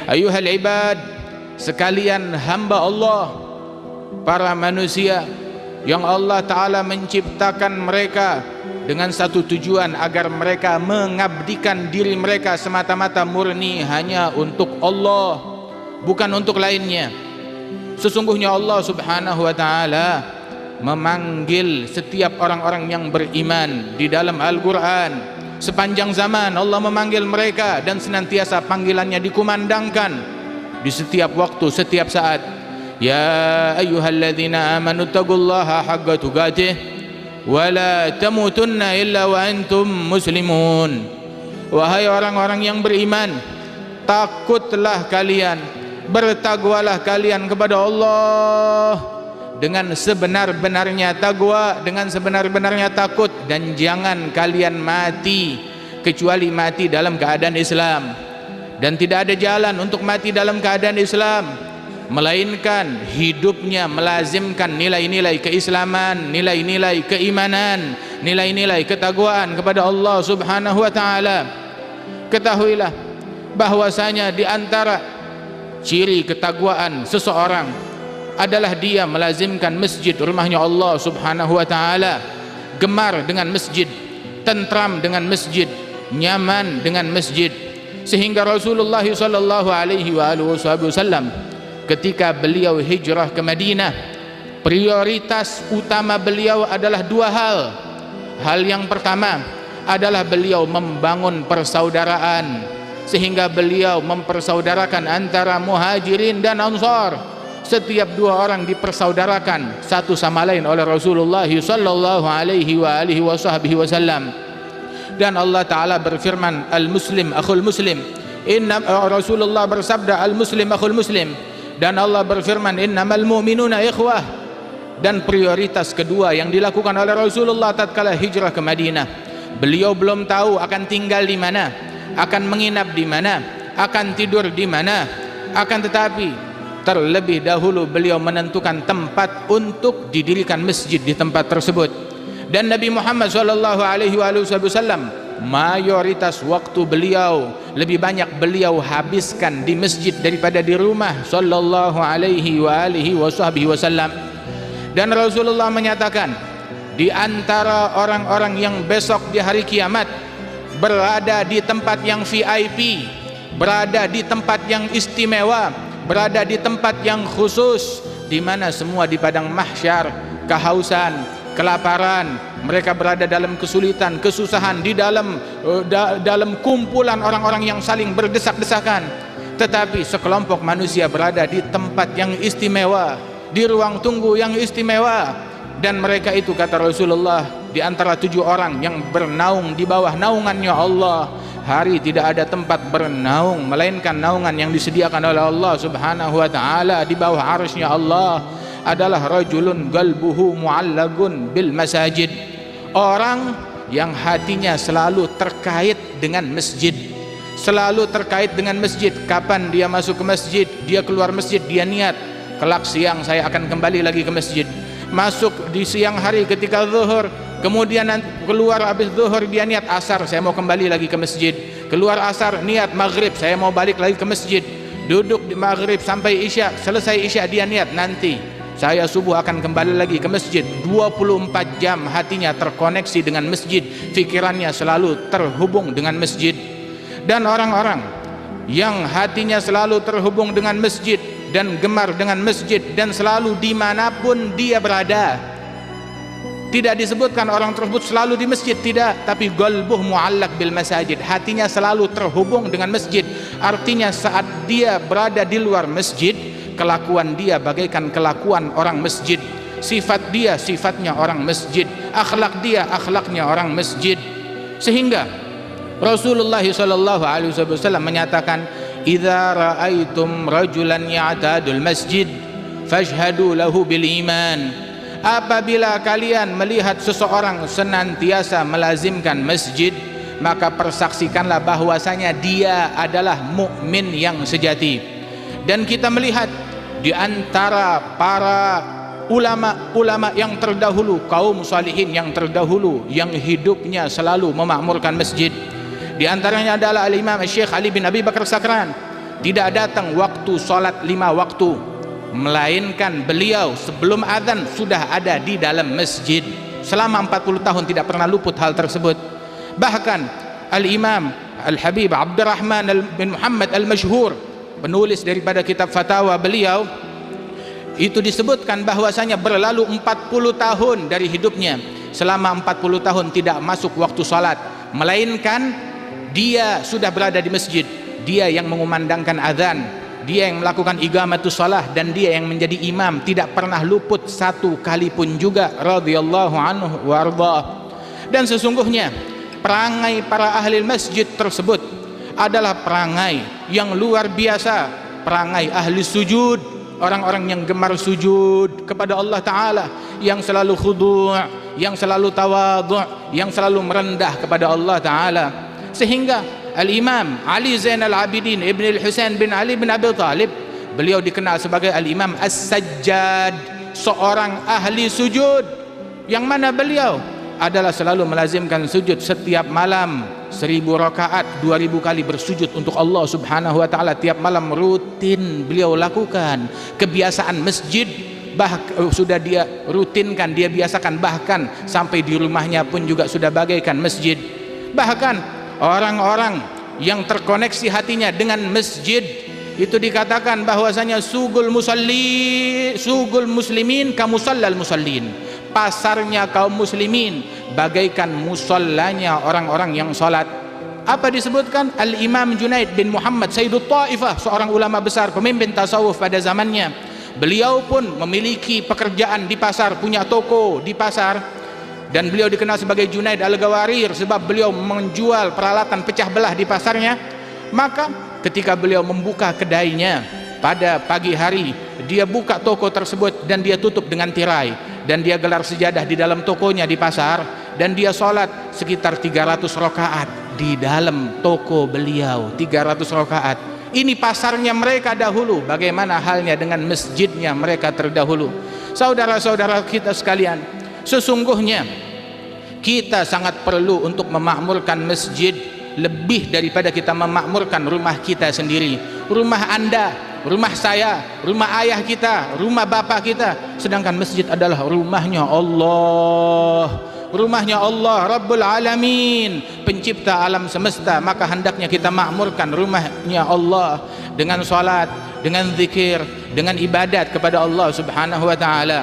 Ayuhal ibad, sekalian hamba Allah, para manusia yang Allah Ta'ala menciptakan mereka dengan satu tujuan, agar mereka mengabdikan diri mereka semata-mata murni hanya untuk Allah, bukan untuk lainnya. Sesungguhnya Allah Subhanahu wa Ta'ala memanggil setiap orang-orang yang beriman di dalam Al-Quran. Sepanjang zaman Allah memanggil mereka, dan senantiasa panggilannya dikumandangkan di setiap waktu, setiap saat. Ya ayyuhalladzina amanu taqullaha haqqa tuqatih wa la tamutunna illa wa antum muslimun. Wahai orang-orang yang beriman, takutlah kalian, bertakwalah kalian kepada Allah dengan sebenar-benarnya takwa, dengan sebenar-benarnya takut, dan jangan kalian mati kecuali mati dalam keadaan Islam. Dan tidak ada jalan untuk mati dalam keadaan Islam melainkan hidupnya melazimkan nilai-nilai keislaman, nilai-nilai keimanan, nilai-nilai ketakwaan kepada Allah Subhanahu wa Ta'ala. Ketahuilah bahwasanya di antara ciri ketakwaan seseorang adalah dia melazimkan masjid, rumahnya Allah Subhanahu wa Ta'ala, gemar dengan masjid, tentram dengan masjid, nyaman dengan masjid. Sehingga Rasulullah sallallahu alaihi wasallam ketika beliau hijrah ke Madinah, prioritas utama beliau adalah dua hal. Hal yang pertama adalah beliau membangun persaudaraan, sehingga beliau mempersaudarakan antara Muhajirin dan Ansar. Setiap dua orang dipersaudarakan satu sama lain oleh Rasulullah sallallahu alaihi wasallam. Dan Allah Ta'ala berfirman, al-muslim akhul muslim. Rasulullah bersabda, al-muslim akhul muslim. Dan Allah berfirman, innamal mu'minuna ikhwah. Dan prioritas kedua yang dilakukan oleh Rasulullah tatkala hijrah ke Madinah, beliau belum tahu akan tinggal di mana, akan menginap di mana, akan tidur di mana, akan tetapi terlebih dahulu beliau menentukan tempat untuk didirikan masjid di tempat tersebut. Dan Nabi Muhammad SAW mayoritas waktu beliau, lebih banyak beliau habiskan di masjid daripada di rumah sallallahu alaihi wasallam. Dan Rasulullah menyatakan, di antara orang-orang yang besok di hari kiamat berada di tempat yang VIP, berada di tempat yang istimewa, berada di tempat yang khusus, di mana semua di padang mahsyar kehausan, kelaparan, mereka berada dalam kesulitan, kesusahan, di dalam kumpulan orang-orang yang saling berdesak-desakan. Tetapi sekelompok manusia berada di tempat yang istimewa, di ruang tunggu yang istimewa, dan mereka itu, kata Rasulullah, di antara 7 orang yang bernaung di bawah naungannya Allah. Hari tidak ada tempat bernaung melainkan naungan yang disediakan oleh Allah Subhanahu wa Ta'ala di bawah arsy-Nya Allah, adalah rajulun qalbuhu mu'allagun bil masajid. Orang yang hatinya selalu terkait dengan masjid, selalu terkait dengan masjid. Kapan dia masuk ke masjid, dia keluar masjid, dia niat, kelak siang saya akan kembali lagi ke masjid. Masuk di siang hari ketika zuhur, kemudian keluar habis zuhur, dia niat asar, saya mau kembali lagi ke masjid. Keluar asar, niat maghrib, saya mau balik lagi ke masjid. Duduk di maghrib sampai isya, selesai isya dia niat, nanti saya subuh akan kembali lagi ke masjid. 24 jam hatinya terkoneksi dengan masjid, pikirannya selalu terhubung dengan masjid. Dan orang-orang yang hatinya selalu terhubung dengan masjid dan gemar dengan masjid, dan selalu dimanapun dia berada, tidak disebutkan orang tersebut selalu di masjid, tidak, tapi qalbuh mu'allaq bil masajid, hatinya selalu terhubung dengan masjid. Artinya saat dia berada di luar masjid, kelakuan dia bagaikan kelakuan orang masjid, sifat dia sifatnya orang masjid, akhlak dia akhlaknya orang masjid. Sehingga Rasulullah SAW menyatakan, idza ra'aitum rajulan ya'tadul masjid fashhadu lahu bil iman. Apabila kalian melihat seseorang senantiasa melazimkan masjid, maka persaksikanlah bahwasanya dia adalah mukmin yang sejati. Dan kita melihat di antara para ulama-ulama yang terdahulu, kaum salihin yang terdahulu, yang hidupnya selalu memakmurkan masjid, di antaranya adalah Al-Imam Syekh Ali bin Abi Bakar Sakran. tidak datang waktu salat 5 waktu, melainkan beliau sebelum azan sudah ada di dalam masjid. Selama 40 tahun tidak pernah luput hal tersebut. Bahkan Al-Imam Al-Habib Abdurrahman bin Muhammad Al-Mashhur, penulis daripada kitab fatwa beliau, itu disebutkan bahwasanya berlalu 40 tahun dari hidupnya, selama 40 tahun tidak masuk waktu salat, melainkan dia sudah berada di masjid, dia yang mengumandangkan azan, dia yang melakukan iqamatus shalah, dan dia yang menjadi imam, tidak pernah luput satu kali pun juga, radhiyallahu anhu wa ardhah. Dan sesungguhnya perangai para ahli masjid tersebut adalah perangai yang luar biasa, perangai ahli sujud, orang-orang yang gemar sujud kepada Allah Ta'ala, yang selalu khudu', yang selalu tawadhu', yang selalu merendah kepada Allah Ta'ala. Sehingga Al-Imam Ali Zainal Abidin Ibn Al-Husain bin Ali bin Abi Talib, beliau dikenal sebagai Al-Imam As-Sajjad, seorang ahli sujud, yang mana beliau adalah selalu melazimkan sujud setiap malam 1000 rakaat, 2000 kali bersujud untuk Allah Subhanahu wa taala tiap malam, rutin beliau lakukan. Kebiasaan masjid sudah dia rutinkan, dia biasakan, bahkan sampai di rumahnya pun juga sudah bagaikan masjid. Bahkan orang-orang yang terkoneksi hatinya dengan masjid itu dikatakan bahwasanya sugul muslimin kamusallal musallin, pasarnya kaum muslimin bagaikan musallanya orang-orang yang salat. Apa disebutkan? Al-Imam Junaid bin Muhammad Sayyidut Taifah, seorang ulama besar, pemimpin tasawuf pada zamannya, beliau pun memiliki pekerjaan di pasar, punya toko di pasar, dan beliau dikenal sebagai Junaid Al-Gawarir sebab beliau menjual peralatan pecah belah di pasarnya. Maka ketika beliau membuka kedainya pada pagi hari, dia buka toko tersebut dan dia tutup dengan tirai, dan dia gelar sejadah di dalam tokonya di pasar, dan dia sholat sekitar 300 rakaat di dalam toko beliau, 300 rakaat. Ini pasarnya mereka dahulu, bagaimana halnya dengan masjidnya mereka terdahulu. Saudara-saudara kita sekalian, sesungguhnya kita sangat perlu untuk memakmurkan masjid lebih daripada kita memakmurkan rumah kita sendiri. Rumah Anda, rumah saya, rumah ayah kita, rumah bapak kita, sedangkan masjid adalah rumahnya Allah, rumahnya Allah Rabbul Alamin, pencipta alam semesta. Maka hendaknya kita makmurkan rumahnya Allah dengan salat, dengan zikir, dengan ibadat kepada Allah Subhanahu wa taala.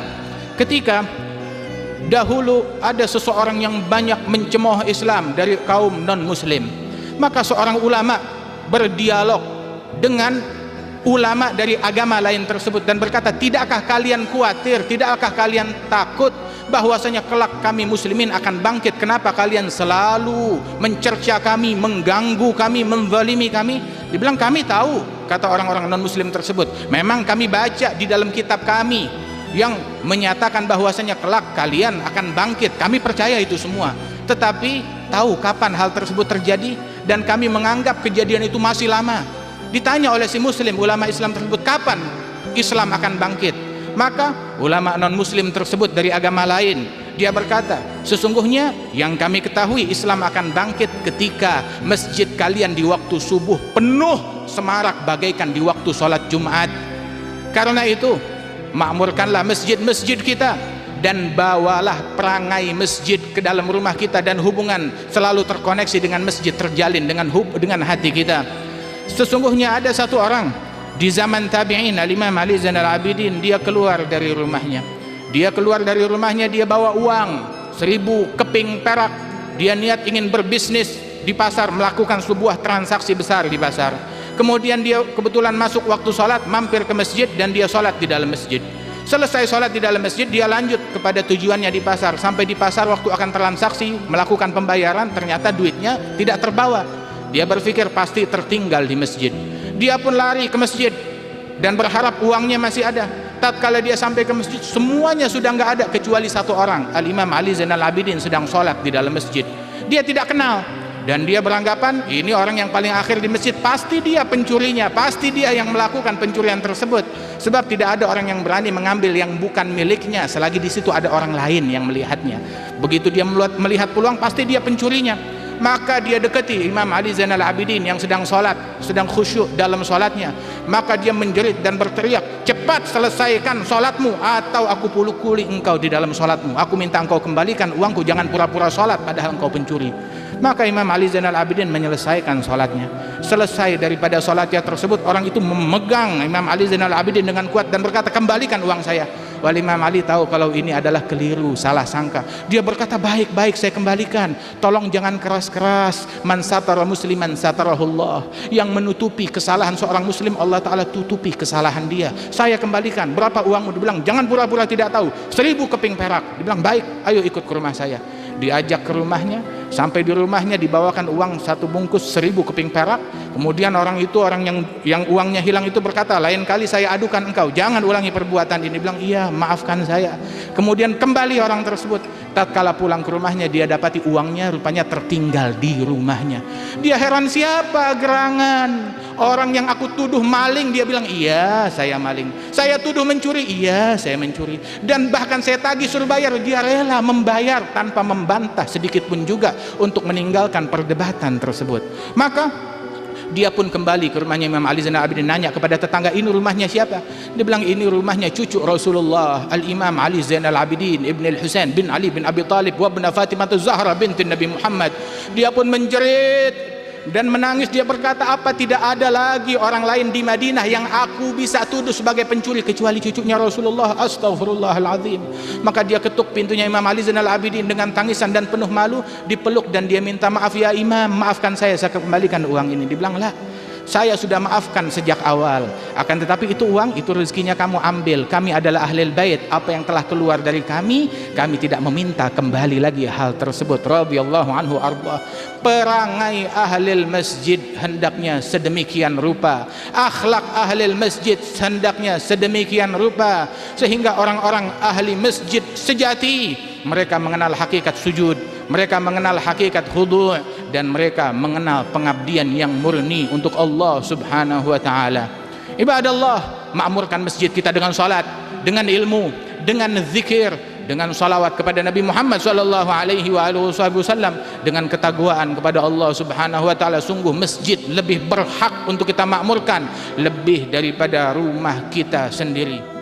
Ketika dahulu ada seseorang yang banyak mencemooh Islam dari kaum non muslim, maka seorang ulama berdialog dengan ulama dari agama lain tersebut dan berkata, tidakkah kalian khawatir, tidakkah kalian takut bahwasanya kelak kami muslimin akan bangkit? Kenapa kalian selalu mencerca kami, mengganggu kami, menzalimi kami? Dibilang, kami tahu, kata orang-orang non muslim tersebut, memang kami baca di dalam kitab kami yang menyatakan bahwasanya kelak kalian akan bangkit, kami percaya itu semua, tetapi tahu kapan hal tersebut terjadi, dan kami menganggap kejadian itu masih lama. Ditanya oleh si muslim, ulama Islam tersebut, kapan Islam akan bangkit? Maka ulama non muslim tersebut dari agama lain, dia berkata, sesungguhnya yang kami ketahui Islam akan bangkit ketika masjid kalian di waktu subuh penuh semarak bagaikan di waktu sholat Jumat. Karena itu makmurkanlah masjid-masjid kita, dan bawalah perangai masjid ke dalam rumah kita, dan hubungan selalu terkoneksi dengan masjid terjalin dengan hati kita. Sesungguhnya ada satu orang di zaman tabi'in, Al-Imam Ali Zainal Abidin, dia keluar dari rumahnya. Dia bawa uang 1000 keping perak. Dia niat ingin berbisnis di pasar, melakukan sebuah transaksi besar di pasar. Kemudian dia kebetulan masuk waktu sholat, mampir ke masjid, dan dia sholat di dalam masjid. Selesai sholat di dalam masjid, dia lanjut kepada tujuannya di pasar. Sampai di pasar, waktu akan transaksi, melakukan pembayaran, ternyata duitnya tidak terbawa. Dia berpikir pasti tertinggal di masjid. Dia pun lari ke masjid dan berharap uangnya masih ada. Tatkala dia sampai ke masjid, semuanya sudah nggak ada kecuali satu orang, Al-Imam Ali Zainal Abidin, sedang sholat di dalam masjid. Dia tidak kenal, dan dia beranggapan ini orang yang paling akhir di masjid, pasti dia pencurinya, pasti dia yang melakukan pencurian tersebut. Sebab tidak ada orang yang berani mengambil yang bukan miliknya selagi di situ ada orang lain yang melihatnya. Begitu dia melihat peluang, pasti dia pencurinya. maka dia dekati Imam Ali Zainal Abidin yang sedang solat, sedang khusyuk dalam solatnya. Maka dia menjerit dan berteriak, cepat selesaikan solatmu atau aku pukuli engkau di dalam solatmu. Aku minta engkau kembalikan uangku, jangan pura-pura solat padahal engkau pencuri. Maka Imam Ali Zainal Abidin menyelesaikan solatnya. Selesai daripada solatnya tersebut, orang itu memegang Imam Ali Zainal Abidin dengan kuat dan berkata, kembalikan uang saya. Wal Imam Ali tahu kalau ini adalah keliru, salah sangka. Dia berkata, baik-baik saya kembalikan, tolong jangan keras-keras. Man satara musliman satarahullah. Yang menutupi kesalahan seorang muslim, Allah Ta'ala tutupi kesalahan dia. Saya kembalikan. Berapa uangmu? Dia bilang, jangan pura-pura tidak tahu. 1000 keping perak. Dia bilang, baik, ayo ikut ke rumah saya. Diajak ke rumahnya, sampai di rumahnya dibawakan uang 1 bungkus 1000 keping perak. Kemudian orang itu, orang yang uangnya hilang itu berkata, lain kali saya adukan engkau, jangan ulangi perbuatan ini. Bilang, iya, maafkan saya. Kemudian kembali orang tersebut. Tatkala pulang ke rumahnya, dia dapati uangnya rupanya tertinggal di rumahnya. Dia heran, siapa gerangan? Orang yang aku tuduh maling, dia bilang, iya saya maling. Saya tuduh mencuri, iya saya mencuri. Dan bahkan saya tagih suruh bayar, dia rela membayar tanpa membantah sedikit pun juga untuk meninggalkan perdebatan tersebut. Maka dia pun kembali ke rumahnya Imam Ali Zainal Abidin, nanya kepada tetangga, ini rumahnya siapa? Dia bilang, ini rumahnya cucu Rasulullah Al-Imam Ali Zainal Abidin Ibn Al-Husain bin Ali bin Abi Talib wa ibn Fatimah Zahra binti Nabi Muhammad. Dia pun menjerit dan menangis. Dia berkata, apa tidak ada lagi orang lain di Madinah yang aku bisa tuduh sebagai pencuri kecuali cucunya Rasulullah? Astaghfirullahaladzim. Maka dia ketuk pintunya Imam Ali Zainal Abidin dengan tangisan dan penuh malu, dipeluk dan dia minta maaf, ya Imam, maafkan saya kembalikan uang ini. Dibilang, lah, saya sudah maafkan sejak awal, akan tetapi itu uang, itu rezekinya kamu ambil. Kami adalah ahlul bait, apa yang telah keluar dari kami tidak meminta kembali lagi hal tersebut. Radhiyallahu anhu arba. Perangai ahlul masjid hendaknya sedemikian rupa, akhlak ahlul masjid hendaknya sedemikian rupa, sehingga orang-orang ahli masjid sejati, mereka mengenal hakikat sujud, mereka mengenal hakikat khudu', dan mereka mengenal pengabdian yang murni untuk Allah Subhanahu wa taala. Ibadallah, makmurkan masjid kita dengan salat, dengan ilmu, dengan zikir, dengan salawat kepada Nabi Muhammad sallallahu alaihi wasallam, dengan ketakwaan kepada Allah Subhanahu wa taala. Sungguh masjid lebih berhak untuk kita makmurkan lebih daripada rumah kita sendiri.